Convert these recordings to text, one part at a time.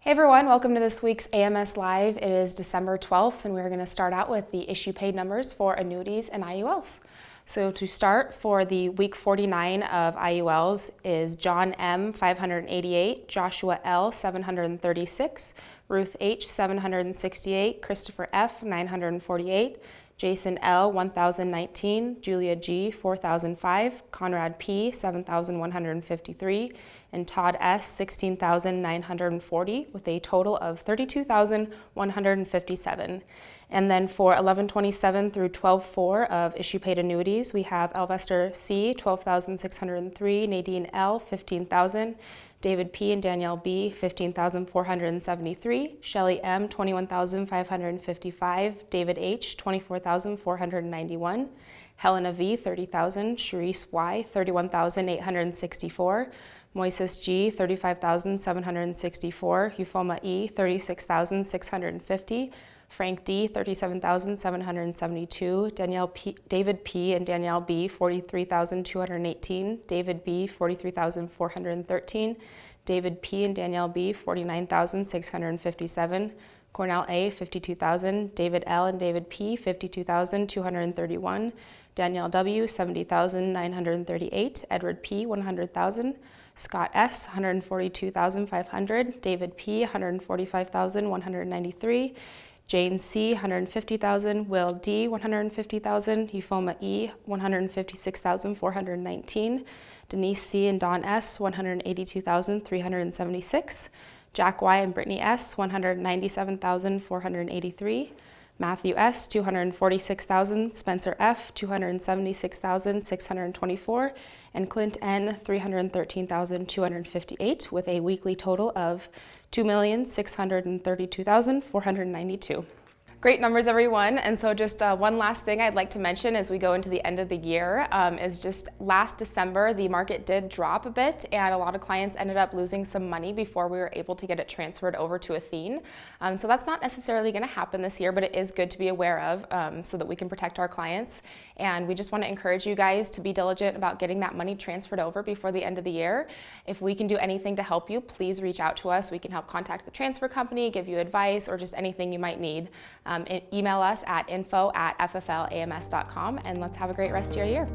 Hey everyone, welcome to this week's AMS Live. It is December 12th and we're going to start out with the issue paid numbers for annuities and IULs. So to start, for the week 49 of IULs is John M. 588, Joshua L. 736, Ruth H. 768, Christopher F. 948, Jason L. 1019, Julia G. 4005, Conrad P. 7153, and Todd S. 16,940, with a total of 32,157. And then for 1127 through 12/4 of issue paid annuities, we have Elvester C. 12,603, Nadine L. 15,000, David P. and Danielle B. 15,473, Shelley M. 21,555, David H. 24,491, Helena V. 30,000, Sharice Y. 31,864, Moises G. 35,764, Eufoma E. 36,650, Frank D. 37,772, David P. and Danielle B. 43,218, David B. 43,413, David P. and Danielle B. 49,657, Cornell A. 52,000, David L. and David P. 52,231, Danielle W. 70,938, Edward P. 100,000, Scott S. 142,500, David P. 145,193, Jane C. 150,000, Will D. 150,000, Eufoma E. 156,419, Denise C. and Don S. 182,376, Jack Y. and Brittany S. 197,483, Matthew S. 246,000, Spencer F. 276,624, and Clint N. 313,258, with a weekly total of 2,632,492. Great numbers, everyone. And so just one last thing I'd like to mention as we go into the end of the year is just last December, the market did drop a bit and a lot of clients ended up losing some money before we were able to get it transferred over to Athene. So that's not necessarily going to happen this year, but it is good to be aware of so that we can protect our clients. And we just want to encourage you guys to be diligent about getting that money transferred over before the end of the year. If we can do anything to help you, please reach out to us. We can help contact the transfer company, give you advice, or just anything you might need. Email us at info@fflams.com, and let's have a great rest of your year.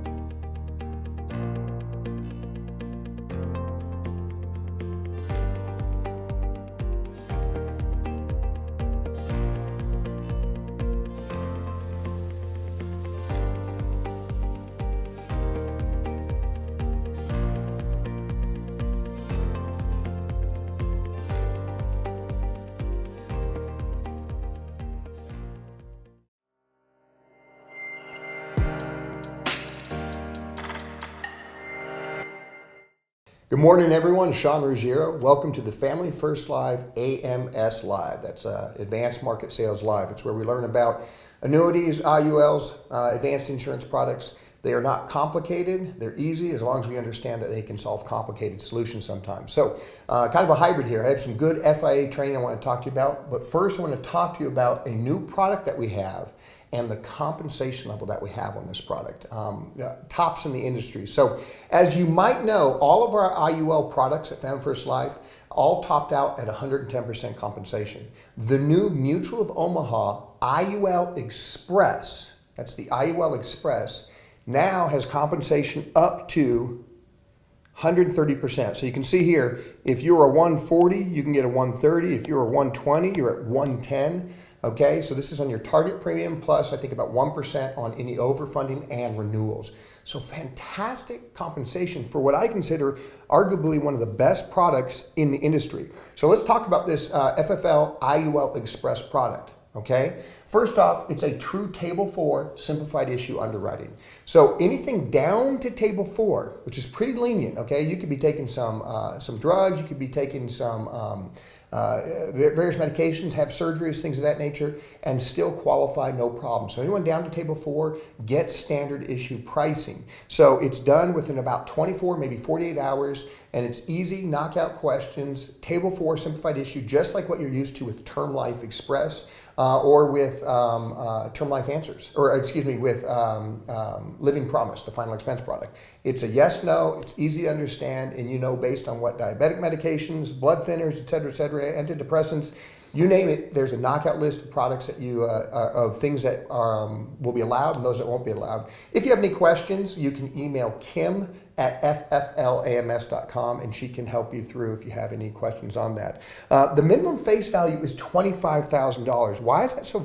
Good morning, everyone. Sean Ruggiero. Welcome to the Family First Live AMS Live. That's Advanced Market Sales Live. It's where we learn about annuities, IULs, advanced insurance products. They are not complicated. They're easy as long as we understand that they can solve complicated solutions sometimes. So kind of a hybrid here. I have some good FIA training I want to talk to you about. But first, I want to talk to you about a new product that we have and the compensation level that we have on this product, tops in the industry. So as you might know, all of our IUL products at Family First Life all topped out at 110% compensation. The new Mutual of Omaha IUL Express, that's the IUL Express, now has compensation up to 130%. So you can see here, if you're a 140, you can get a 130. If you're a 120, you're at 110. Okay, so this is on your target premium plus I think about 1% on any overfunding and renewals. So fantastic compensation for what I consider arguably one of the best products in the industry. So let's talk about this FFL IUL Express product. Okay, first off, it's a true Table 4 simplified issue underwriting. So anything down to Table 4, which is pretty lenient. Okay, you could be taking some drugs, you could be taking some various medications, have surgeries, things of that nature, and still qualify, no problem. So anyone down to Table 4 gets standard issue pricing. So it's done within about 24, maybe 48 hours, and it's easy knockout questions, Table 4 simplified issue, just like what you're used to with Term Life Express. Or with Term Life Answers, or excuse me, with Living Promise, the final expense product. It's a yes, no, it's easy to understand, and you know based on what diabetic medications, blood thinners, et cetera, antidepressants, you name it, there's a knockout list of products that of things that will be allowed and those that won't be allowed. If you have any questions, you can email Kim at fflams.com and she can help you through if you have any questions on that. The minimum face value is $25,000. Why is that so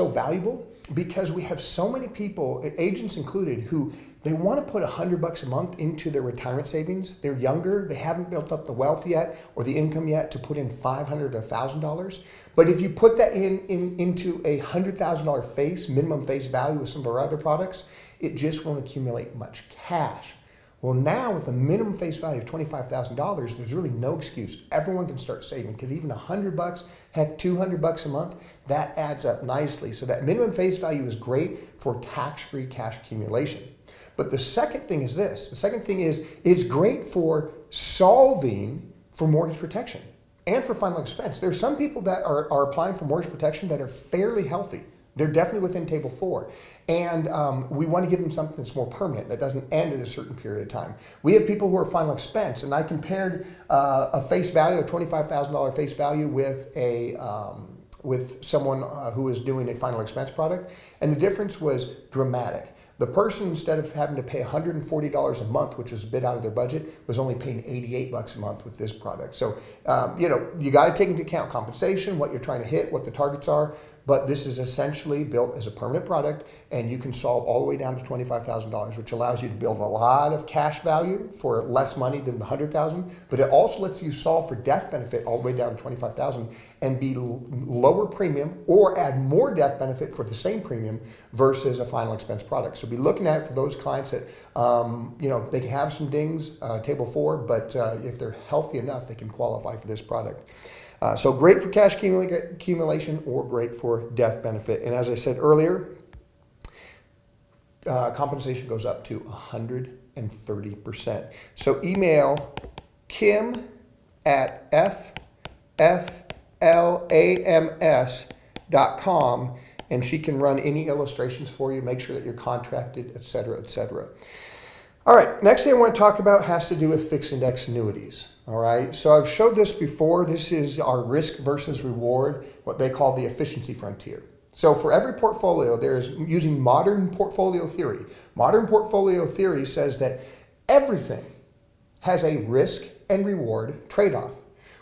valuable? Because we have so many people, agents included, who they want to put $100 a month into their retirement savings. They're younger, they haven't built up the wealth yet or the income yet to put in $500 to $1,000. But if you put that into a $100,000 minimum face value with some of our other products, it just won't accumulate much cash. Well, now with a minimum face value of $25,000, there's really no excuse. Everyone can start saving because even $100, heck, $200 a month, that adds up nicely. So that minimum face value is great for tax-free cash accumulation. But the second thing is this. The second thing is it's great for solving for mortgage protection and for final expense. There's some people that are applying for mortgage protection that are fairly healthy. They're definitely within Table 4. And we want to give them something that's more permanent, that doesn't end at a certain period of time. We have people who are final expense, and I compared a face value, a $25,000 face value with someone who is doing a final expense product, and the difference was dramatic. The person, instead of having to pay $140 a month, which is a bit out of their budget, was only paying $88 a month with this product. So, you got to take into account compensation, what you're trying to hit, what the targets are. But this is essentially built as a permanent product, and you can solve all the way down to $25,000, which allows you to build a lot of cash value for less money than the $100,000. But it also lets you solve for death benefit all the way down to $25,000 and be lower premium or add more death benefit for the same premium versus a final expense product. So be looking at it for those clients that they can have some dings, Table 4, but if they're healthy enough, they can qualify for this product. So great for cash accumulation or great for death benefit. And as I said earlier, compensation goes up to 130%. So email Kim at fflams.com and she can run any illustrations for you, make sure that you're contracted, et cetera, et cetera. All right, next thing I want to talk about has to do with fixed index annuities. All right, so I've showed this before. This is our risk versus reward, what they call the efficiency frontier. So for every portfolio, there's using modern portfolio theory. Modern portfolio theory says that everything has a risk and reward trade-off.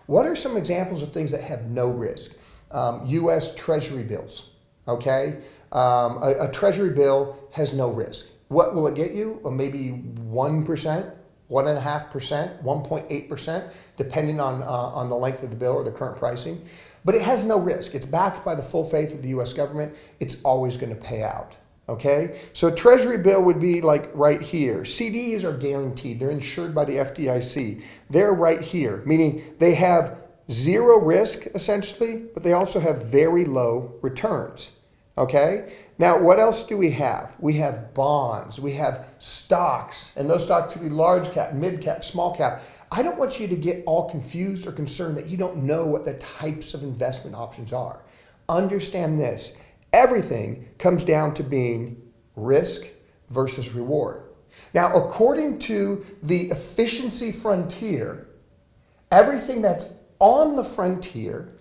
What are some examples of things that have no risk? U.S. Treasury bills, okay? A Treasury bill has no risk. What will it get you? Well, maybe 1%, 1.5%, 1.8%, depending on the length of the bill or the current pricing. But it has no risk. It's backed by the full faith of the U.S. government. It's always going to pay out. Okay? So a Treasury bill would be like right here. CDs are guaranteed. They're insured by the FDIC. They're right here, meaning they have zero risk, essentially, but they also have very low returns. Okay? Now, what else do we have? We have bonds, we have stocks, and those stocks could be large cap, mid cap, small cap. I don't want you to get all confused or concerned that you don't know what the types of investment options are. Understand this, everything comes down to being risk versus reward. Now, according to the efficiency frontier, everything that's on the frontier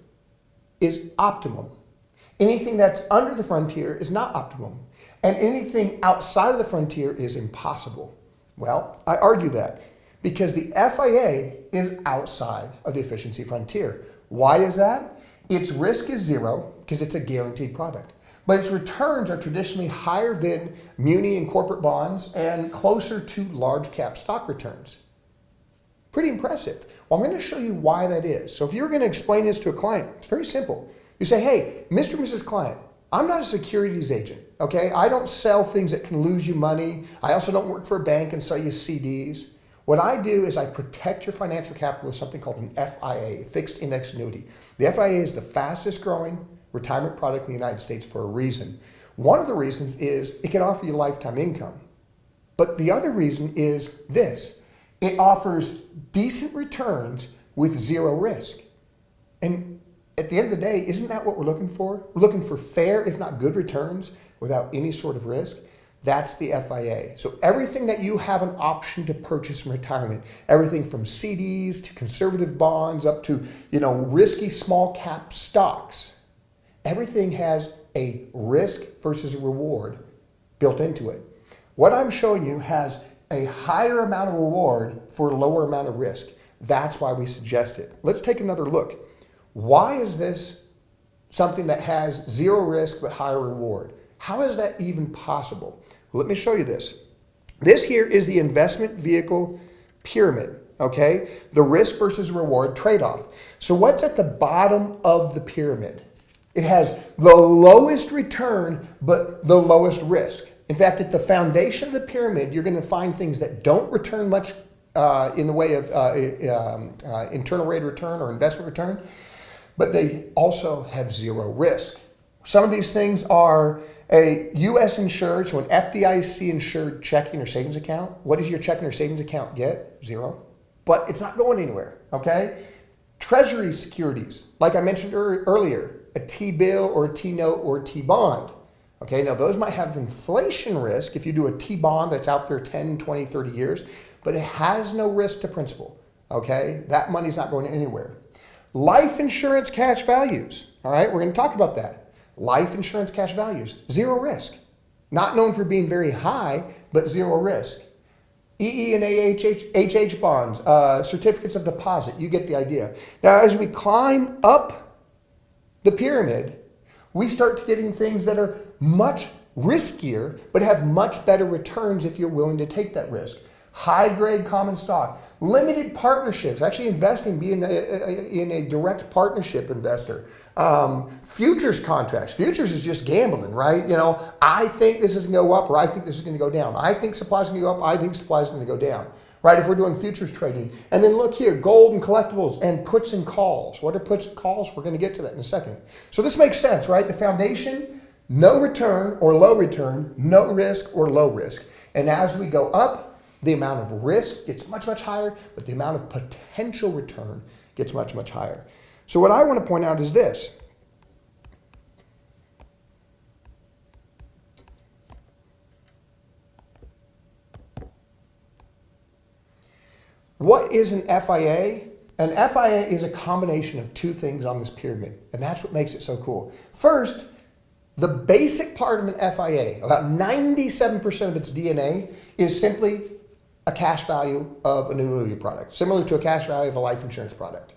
is optimum. Anything that's under the frontier is not optimum. And anything outside of the frontier is impossible. Well, I argue that because the FIA is outside of the efficiency frontier. Why is that? Its risk is zero because it's a guaranteed product. But its returns are traditionally higher than muni and corporate bonds and closer to large cap stock returns. Pretty impressive. Well, I'm going to show you why that is. So if you're going to explain this to a client, it's very simple. You say, hey, Mr. and Mrs. Client, I'm not a securities agent, okay? I don't sell things that can lose you money. I also don't work for a bank and sell you CDs. What I do is I protect your financial capital with something called an FIA, fixed index annuity. The FIA is the fastest growing retirement product in the United States for a reason. One of the reasons is it can offer you lifetime income. But the other reason is this. It offers decent returns with zero risk. And at the end of the day, isn't that what we're looking for? We're looking for fair, if not good returns without any sort of risk. That's the FIA. So everything that you have an option to purchase in retirement, everything from CDs to conservative bonds up to, risky small cap stocks, everything has a risk versus a reward built into it. What I'm showing you has a higher amount of reward for a lower amount of risk. That's why we suggest it. Let's take another look. Why is this something that has zero risk but higher reward? How is that even possible? Well, let me show you this. This here is the investment vehicle pyramid, okay? The risk versus reward trade-off. So what's at the bottom of the pyramid? It has the lowest return but the lowest risk. In fact, at the foundation of the pyramid, you're going to find things that don't return much in the way of internal rate of return or investment return, but they also have zero risk. Some of these things are a U.S. insured, so an FDIC insured checking or savings account. What does your checking or savings account get? Zero. But it's not going anywhere, okay? Treasury securities, like I mentioned earlier, a T-bill or a T-note or a T-bond. Okay, now those might have inflation risk if you do a T-bond that's out there 10, 20, 30 years, but it has no risk to principal, okay? That money's not going anywhere. Life insurance cash values, all right? We're going to talk about that. Life insurance cash values, zero risk. Not known for being very high, but zero risk. EE and HH bonds, certificates of deposit, you get the idea. Now, as we climb up the pyramid, we start getting things that are much riskier, but have much better returns if you're willing to take that risk. High grade common stock, limited partnerships, actually investing, being in a direct partnership investor. Futures contracts. Futures is just gambling, right? I think this is going to go up or I think this is going to go down. I think supply is going to go up. I think supply is going to go down, right? If we're doing futures trading. And then look here, gold and collectibles and puts and calls. What are puts and calls? We're going to get to that in a second. So this makes sense, right? The foundation, no return or low return, no risk or low risk. And as we go up, the amount of risk gets much, much higher, but the amount of potential return gets much, much higher. So what I want to point out is this. What is an FIA? An FIA is a combination of two things on this pyramid, and that's what makes it so cool. First, the basic part of an FIA, about 97% of its DNA, is simply a cash value of an annuity product, similar to a cash value of a life insurance product.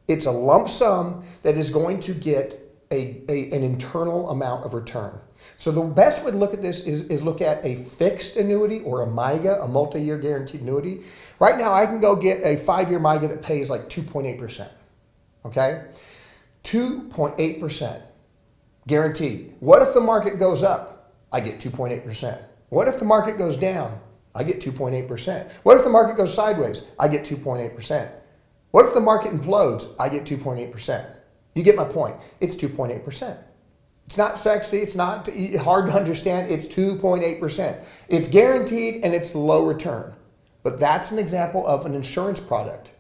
It's a lump sum that is going to get an internal amount of return. So the best way to look at this is look at a fixed annuity or a MYGA, a multi-year guaranteed annuity. Right now, I can go get a 5-year MYGA that pays like 2.8%, okay? 2.8% guaranteed. What if the market goes up? I get 2.8%. What if the market goes down? I get 2.8%. What if the market goes sideways? I get 2.8%. What if the market implodes? I get 2.8%. You get my point. It's 2.8%. It's not sexy. It's not hard to understand. It's 2.8%. It's guaranteed and it's low return. But that's an example of an insurance product.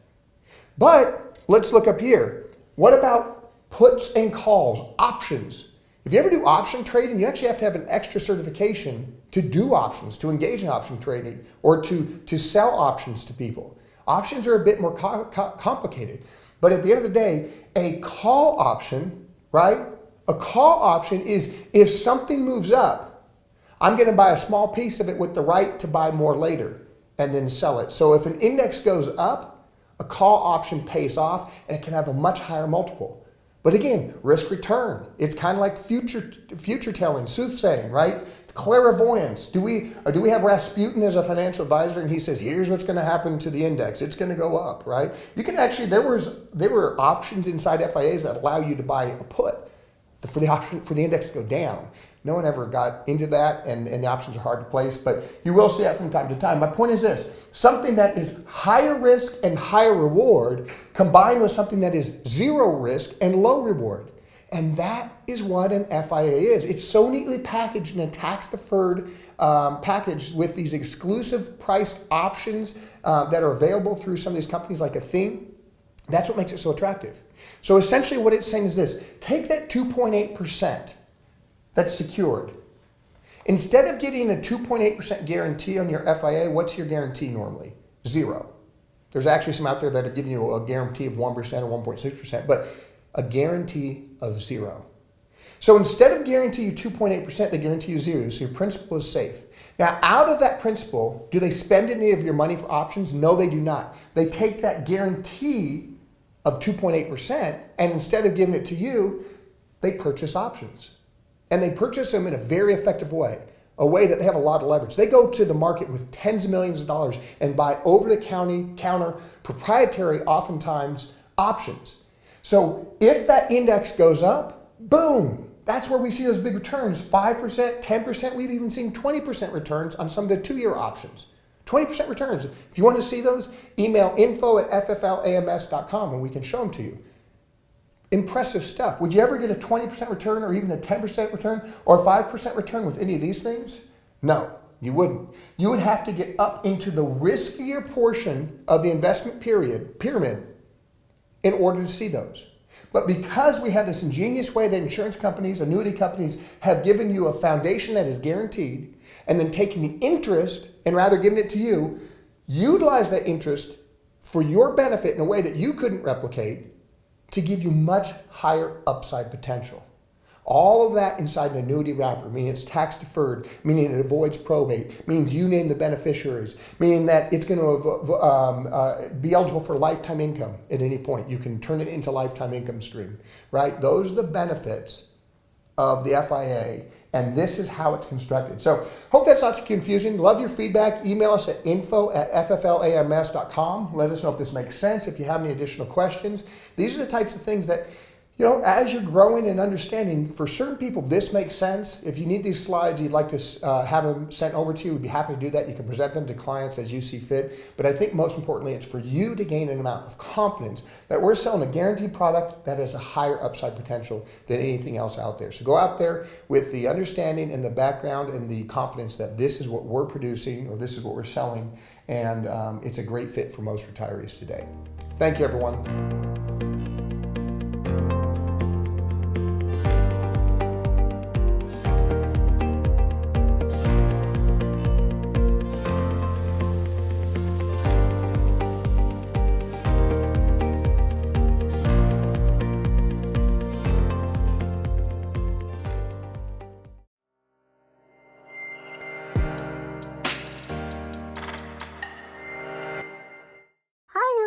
But let's look up here. What about puts and calls, options? If you ever do option trading, you actually have to have an extra certification to do options, to engage in option trading, or to sell options to people. Options are a bit more complicated. But at the end of the day, a call option, right? A call option is if something moves up, I'm going to buy a small piece of it with the right to buy more later and then sell it. So if an index goes up, a call option pays off and it can have a much higher multiple. But again, risk return. It's kind of like future telling, soothsaying, right? Clairvoyance. Do we have Rasputin as a financial advisor and he says, here's what's going to happen to the index. It's going to go up, right? You can actually, there were options inside FIAs that allow you to buy a put for the index to go down. No one ever got into that, and the options are hard to place, but you will see that from time to time. My point is this: something that is higher risk and higher reward combined with something that is zero risk and low reward. And that is what an FIA is. It's so neatly packaged in a tax-deferred package with these exclusive priced options that are available through some of these companies like Athene. That's what makes it so attractive. So essentially what it's saying is this: take that 2.8% that's secured Instead of getting a 2.8% guarantee on your FIA, what's your guarantee normally? 0. There's actually some out there that are giving you a guarantee of 1% or 1.6%, but a guarantee of 0. So instead of guarantee you 2.8%, they guarantee you 0, so your principal is safe. Now, out of that principal, do they spend any of your money for options? No, they do not. They take that guarantee of 2.8%, and instead of giving it to you, they purchase options. And they purchase them in a very effective way, a way that they have a lot of leverage. They go to the market with tens of millions of dollars and buy over-the-counter, proprietary, oftentimes, options. So if that index goes up, boom, that's where we see those big returns, 5%, 10%. We've even seen 20% returns on some of the 2-year options. 20% returns. If you want to see those, email info@fflams.com and we can show them to you. Impressive stuff. Would you ever get a 20% return or even a 10% return or a 5% return with any of these things? No, you wouldn't. You would have to get up into the riskier portion of the investment pyramid in order to see those. But because we have this ingenious way that insurance companies, annuity companies have given you a foundation that is guaranteed and then taking the interest and rather giving it to you, utilize that interest for your benefit in a way that you couldn't replicate to give you much higher upside potential. All of that inside an annuity wrapper, meaning it's tax deferred, meaning it avoids probate, means you name the beneficiaries, meaning that it's going to be eligible for lifetime income at any point. You can turn it into lifetime income stream, right? Those are the benefits of the FIA, and this is how it's constructed. So hope that's not too confusing. Love your feedback. Email us at info@fflams.com. Let us know if this makes sense, if you have any additional questions. These are the types of things that, as you're growing and understanding, for certain people, this makes sense. If you need these slides, you'd like to have them sent over to you, we'd be happy to do that. You can present them to clients as you see fit. But I think most importantly, it's for you to gain an amount of confidence that we're selling a guaranteed product that has a higher upside potential than anything else out there. So go out there with the understanding and the background and the confidence that this is what we're producing or this is what we're selling. And it's a great fit for most retirees today. Thank you, everyone.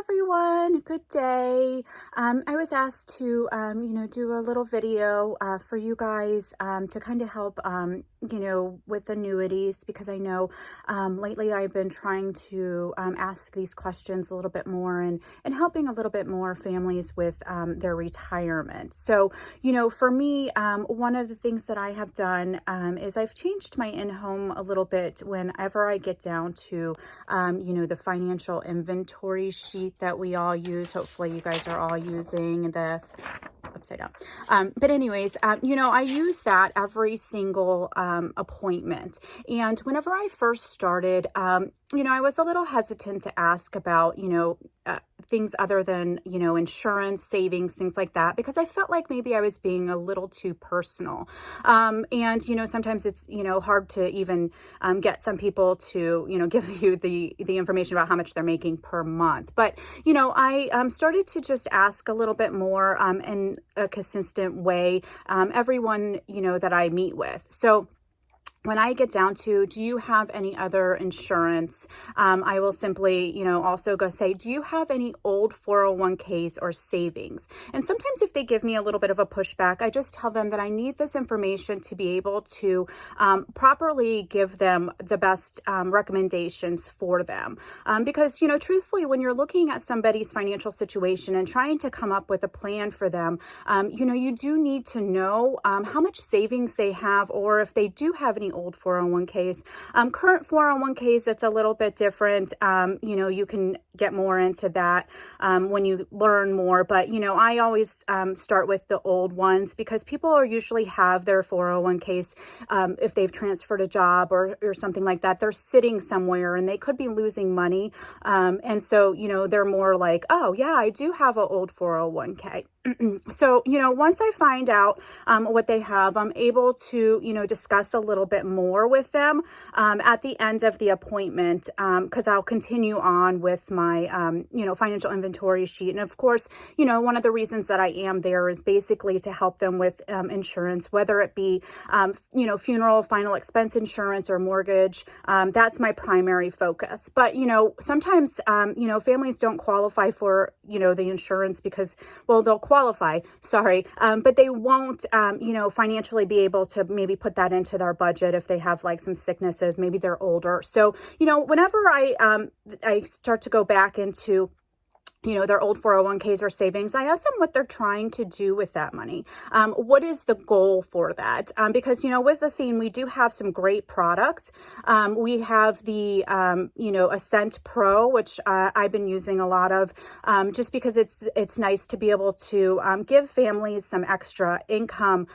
Everyone, good day. I was asked to, do a little video for you guys to kind of help, with annuities, because I know lately I've been trying to ask these questions a little bit more and helping a little bit more families with their retirement. So, for me, one of the things that I have done is I've changed my in-home a little bit whenever I get down to, the financial inventory sheet that we all use. Hopefully you guys are all using this. Upside down. But anyways, I use that every single appointment. And whenever I first started, I was a little hesitant to ask about, things other than, insurance, savings, things like that, because I felt like maybe I was being a little too personal. And, sometimes it's, hard to even get some people to, give you the information about how much they're making per month. But, I started to just ask a little bit more in a consistent way, everyone, that I meet with. So when I get down to, do you have any other insurance? I will simply, also go say, do you have any old 401ks or savings? And sometimes if they give me a little bit of a pushback, I just tell them that I need this information to be able to properly give them the best recommendations for them. Because, truthfully, when you're looking at somebody's financial situation and trying to come up with a plan for them, you do need to know how much savings they have, or if they do have any old 401ks. Current 401ks, it's a little bit different. You can get more into that when you learn more. But, I always start with the old ones, because people are usually have their 401ks if they've transferred a job or something like that. They're sitting somewhere and they could be losing money. And so, they're more like, oh, yeah, I do have an old 401k. So, once I find out what they have, I'm able to, discuss a little bit more with them at the end of the appointment, because I'll continue on with my, financial inventory sheet. And of course, one of the reasons that I am there is basically to help them with insurance, whether it be, funeral, final expense insurance or mortgage. That's my primary focus. But, sometimes, families don't qualify for, the insurance because, well, they'll qualify, sorry, but they won't, financially be able to maybe put that into their budget if they have like some sicknesses, maybe they're older. So, whenever I start to go back into their old 401ks or savings, I ask them what they're trying to do with that money. What is the goal for that? Because, with Athene, we do have some great products. We have the, Ascent Pro, which I've been using a lot of, just because it's nice to be able to give families some extra income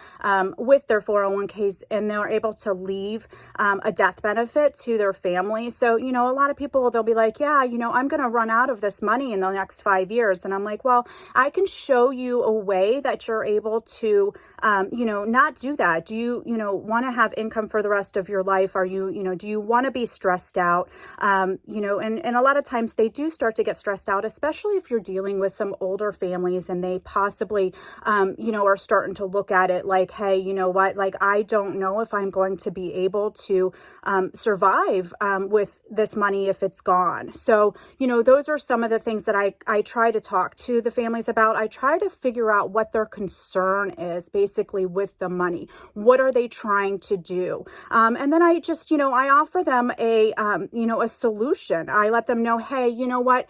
with their 401ks, and they're able to leave a death benefit to their family. So, a lot of people, they'll be like, yeah, I'm going to run out of this money in the next 5 years. And I'm like, well, I can show you a way that you're able to, not do that. Do you, want to have income for the rest of your life? Are you, do you want to be stressed out? And a lot of times they do start to get stressed out, especially if you're dealing with some older families and they possibly, are starting to look at it like, hey, you know what, like, I don't know if I'm going to be able to survive with this money if it's gone. So, those are some of the things that I try to talk to the families about. I try to figure out what their concern is basically with the money. What are they trying to do? And then I just, I offer them a solution. I let them know, hey, you know what,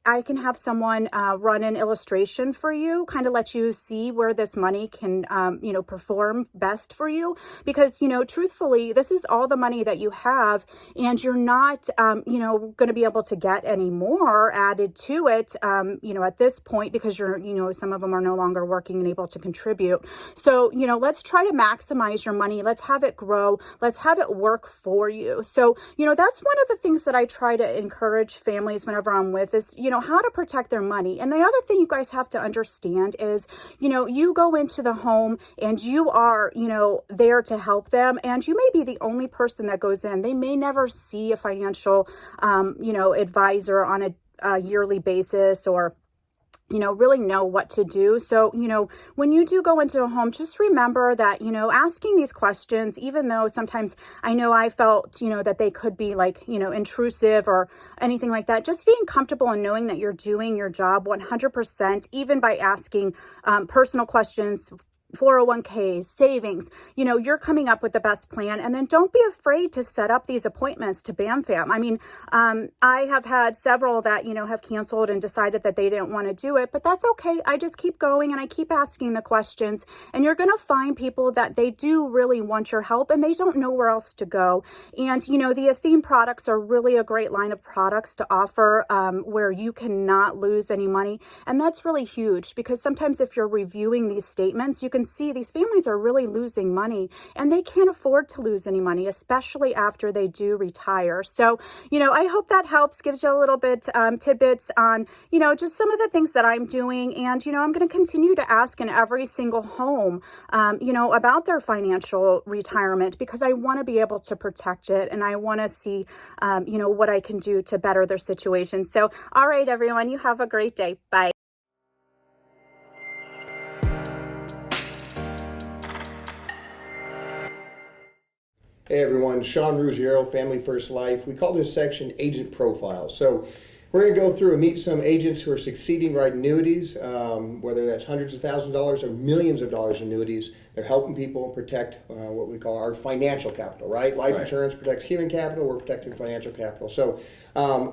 I can have someone run an illustration for you, kind of let you see where this money can, perform best for you. Because, truthfully, this is all the money that you have, and you're not, going to be able to get any more added to it, at this point, because you're, some of them are no longer working and able to contribute. So, let's try to maximize your money. Let's have it grow. Let's have it work for you. So, that's one of the things that I try to encourage families whenever I'm with is, how to protect their money. And the other thing you guys have to understand is, you go into the home and you are, there to help them. And you may be the only person that goes in. They may never see a financial, advisor on a yearly basis, or really know what to do. So, when you do go into a home, just remember that, asking these questions, even though sometimes I know I felt, that they could be like, intrusive or anything like that, just being comfortable and knowing that you're doing your job 100%, even by asking personal questions, 401ks, savings, you're coming up with the best plan. And then don't be afraid to set up these appointments to BAMFAM. I mean, I have had several that, have canceled and decided that they didn't want to do it, but that's okay. I just keep going and I keep asking the questions, and you're going to find people that they do really want your help and they don't know where else to go. And, the Athene products are really a great line of products to offer where you cannot lose any money. And that's really huge, because sometimes if you're reviewing these statements, you can see these families are really losing money and they can't afford to lose any money, especially after they do retire. So, I hope that helps, gives you a little bit tidbits on, just some of the things that I'm doing. And, I'm going to continue to ask in every single home, about their financial retirement, because I want to be able to protect it and I want to see, what I can do to better their situation. So, all right, everyone, you have a great day. Bye. Hey everyone, Sean Ruggiero, Family First Life. We call this section Agent Profile. So we're going to go through and meet some agents who are succeeding writing annuities, whether that's hundreds of thousands of dollars or millions of dollars in annuities. They're helping people protect what we call our financial capital, right? Life insurance protects human capital, we're protecting financial capital. So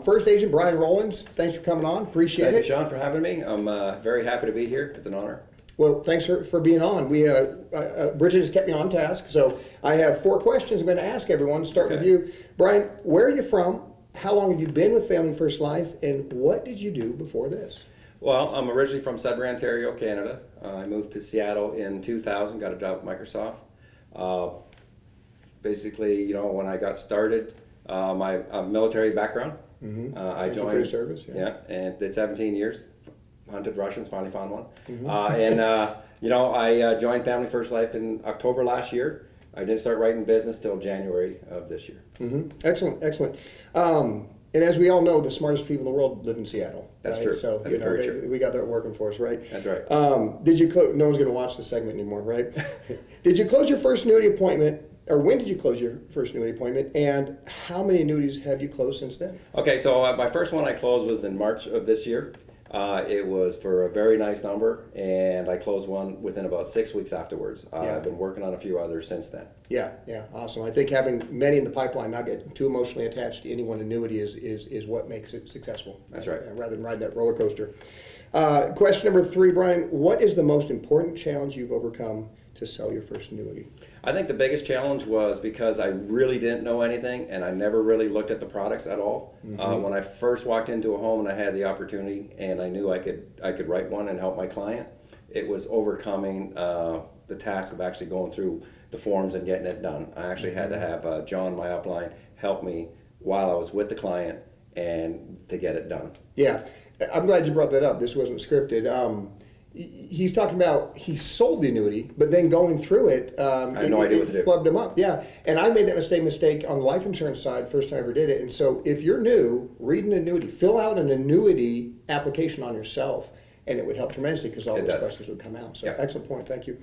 first agent, Brian Rollins, thanks for coming on. Appreciate it. Thank you, Sean, for having me. I'm very happy to be here. It's an honor. Well, thanks for being on. We Bridget has kept me on task, so I have 4 questions I'm going to ask everyone. Start with you, Brian. Where are you from? How long have you been with Family First Life, and what did you do before this? Well, I'm originally from Sudbury, Ontario, Canada. I moved to Seattle in 2000. Got a job at Microsoft. Basically, when I got started, my military background. I joined for your service. Yeah, and did 17 years hunted Russians, finally found one. You know, I joined Family First Life in October last year. I didn't start writing business till January of this year. Excellent, excellent. And as we all know, the smartest people in the world live in Seattle. That's right? true. So That is very true. we got that working for us, right? That's right. Did you? No one's going to watch the segment anymore, right? Did you close your first annuity appointment, or when did you close your first annuity appointment? And how many annuities have you closed since then? Okay, so my first one I closed was in March of this year. It was for a very nice number, and I closed one within about 6 weeks afterwards. Yeah. I've been working on a few others since then. Yeah, awesome. I think having many in the pipeline, not getting too emotionally attached to any one annuity is what makes it successful. That's right. Rather than ride that roller coaster. Question number 3, Brian. What is the most important challenge you've overcome to sell your first annuity? I think the biggest challenge was because I really didn't know anything, and I never really looked at the products at all. When I first walked into a home and I had the opportunity, and I knew I could write one and help my client, it was overcoming the task of actually going through the forms and getting it done. I actually had to have John, my upline, help me while I was with the client and to get it done. Yeah, I'm glad you brought that up. This wasn't scripted. He's talking about he sold the annuity, but then going through it, I had no idea what to do. Flubbed him up. Yeah, and I made that mistake on the life insurance side first time I ever did it. And so if you're new, read an annuity, fill out an annuity application on yourself, and it would help tremendously because all those questions would come out. So Yeah. excellent point. Thank you.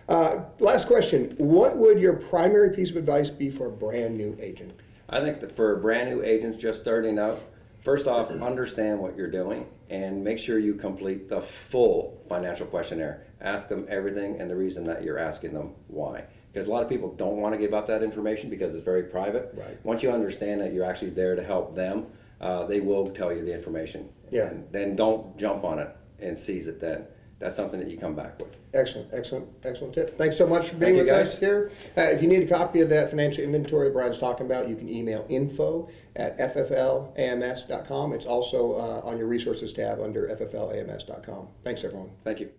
Last question. What would your primary piece of advice be for a brand new agent? I think that for brand new agents just starting out, first off, understand what you're doing and make sure you complete the full financial questionnaire. Ask them everything and the reason that you're asking them why. Because a lot of people don't want to give up that information because it's very private. Right. Once you understand that you're actually there to help them, they will tell you the information. Yeah. And then don't jump on it and seize it then. That's something that you come back with. Excellent tip. Thanks so much for being Thank you, with us guys. here. If you need a copy of that financial inventory Brian's talking about, you can email info@fflams.com. It's also on your resources tab under fflams.com. Thanks, everyone. Thank you.